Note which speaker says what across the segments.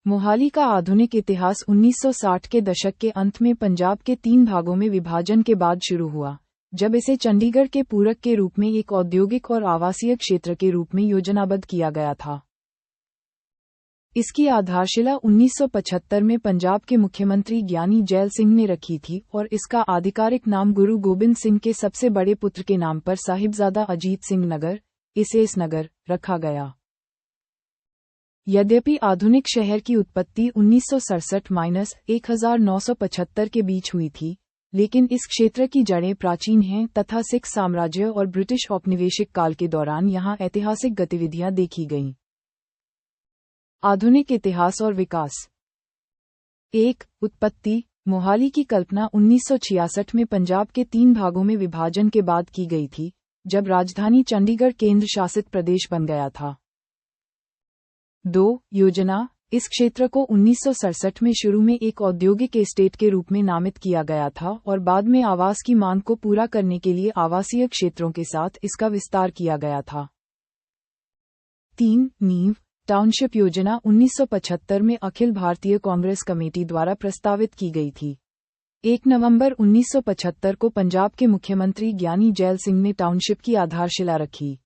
Speaker 1: मोहाली का आधुनिक इतिहास 1960 के दशक के अंत में पंजाब के 3 भागों में विभाजन के बाद शुरू हुआ, जब इसे चंडीगढ़ के पूरक के रूप में एक औद्योगिक और आवासीय क्षेत्र के रूप में योजनाबद्ध किया गया था। इसकी आधारशिला 1975 में पंजाब के मुख्यमंत्री ज्ञानी जैल सिंह ने रखी थी और इसका आधिकारिक नाम गुरु गोबिंद सिंह के सबसे बड़े पुत्र के नाम पर साहिबजादा अजीत सिंह नगर, एसएस नगर, रखा गया। यद्यपि आधुनिक शहर की उत्पत्ति 1967-1975 के बीच हुई थी, लेकिन इस क्षेत्र की जड़ें प्राचीन हैं तथा सिख साम्राज्य और ब्रिटिश औपनिवेशिक काल के दौरान यहाँ ऐतिहासिक गतिविधियां देखी गईं। आधुनिक इतिहास और विकास। 1. उत्पत्ति। मोहाली की कल्पना 1966 में पंजाब के 3 भागों में विभाजन के बाद की गई थी, जब राजधानी चंडीगढ़ केंद्र शासित प्रदेश बन गया था। 2. योजना। इस क्षेत्र को 1967 में शुरू में एक औद्योगिक एस्टेट के रूप में नामित किया गया था और बाद में आवास की मांग को पूरा करने के लिए आवासीय क्षेत्रों के साथ इसका विस्तार किया गया था। 3. नींव। टाउनशिप योजना 1975 में अखिल भारतीय कांग्रेस कमेटी द्वारा प्रस्तावित की गई थी। 1 नवंबर 1975 को पंजाब के मुख्यमंत्री ज्ञानी जैल सिंह ने टाउनशिप की आधारशिला रखी।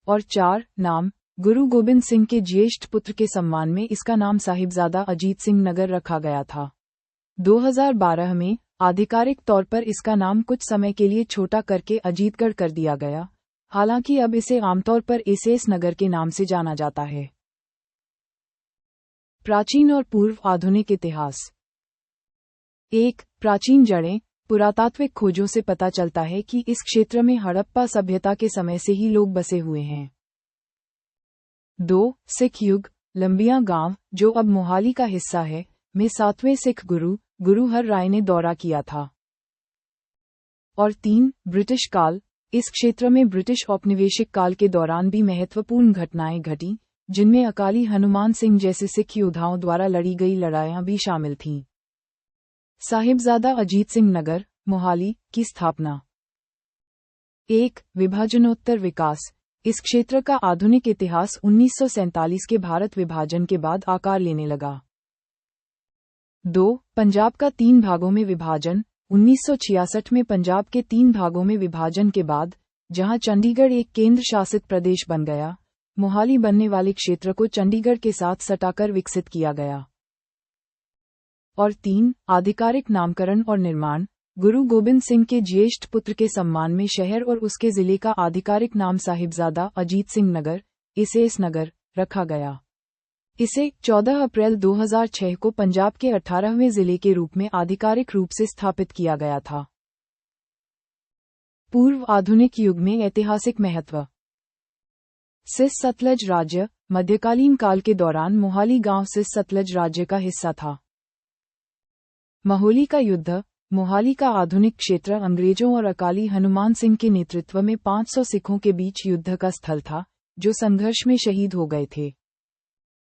Speaker 1: और 4. नाम। गुरु गोबिंद सिंह के ज्येष्ठ पुत्र के सम्मान में इसका नाम साहिबजादा अजीत सिंह नगर रखा गया था। 2012 में आधिकारिक तौर पर इसका नाम कुछ समय के लिए छोटा करके अजीतगढ़ कर दिया गया, हालांकि अब इसे आमतौर पर एसएस नगर के नाम से जाना जाता है। प्राचीन और पूर्व आधुनिक इतिहास। 1. प्राचीन जड़ें। पुरातात्विक खोजों से पता चलता है कि इस क्षेत्र में हड़प्पा सभ्यता के समय से ही लोग बसे हुए हैं। 2. सिख युग। लंबिया गांव, जो अब मोहाली का हिस्सा है, में 7वें सिख गुरु हर राय ने दौरा किया था। और 3. ब्रिटिश काल। इस क्षेत्र में ब्रिटिश औपनिवेशिक काल के दौरान भी महत्वपूर्ण घटनाएं घटीं, जिनमें अकाली हनुमान सिंह जैसे सिख योद्धाओं द्वारा लड़ी गई लड़ाइयां भी शामिल थीं। साहिबजादा अजीत सिंह नगर, मोहाली, की स्थापना। 1. विभाजनोत्तर विकास। इस क्षेत्र का आधुनिक इतिहास 1947 के भारत विभाजन के बाद आकार लेने लगा। 2. पंजाब का 3 भागों में विभाजन। 1966 में पंजाब के 3 भागों में विभाजन के बाद, जहां चंडीगढ़ एक केंद्र शासित प्रदेश बन गया, मोहाली बनने वाले क्षेत्र को चंडीगढ़ के साथ सटाकर विकसित किया गया। और 3. आधिकारिक नामकरण और निर्माण। गुरु गोबिंद सिंह के ज्येष्ठ पुत्र के सम्मान में शहर और उसके जिले का आधिकारिक नाम साहिबजादा अजीत सिंह नगर, एसएस नगर, रखा गया। इसे 14 अप्रैल 2006 को पंजाब के 18वें जिले के रूप में आधिकारिक रूप से स्थापित किया गया था। पूर्व आधुनिक युग में ऐतिहासिक महत्व। सिस सतलज राज्य। मध्यकालीन काल के दौरान मोहाली गांव सिस सतलज राज्य का हिस्सा था। महोली का युद्ध। मोहाली का आधुनिक क्षेत्र अंग्रेजों और अकाली हनुमान सिंह के नेतृत्व में 500 सिखों के बीच युद्ध का स्थल था, जो संघर्ष में शहीद हो गए थे।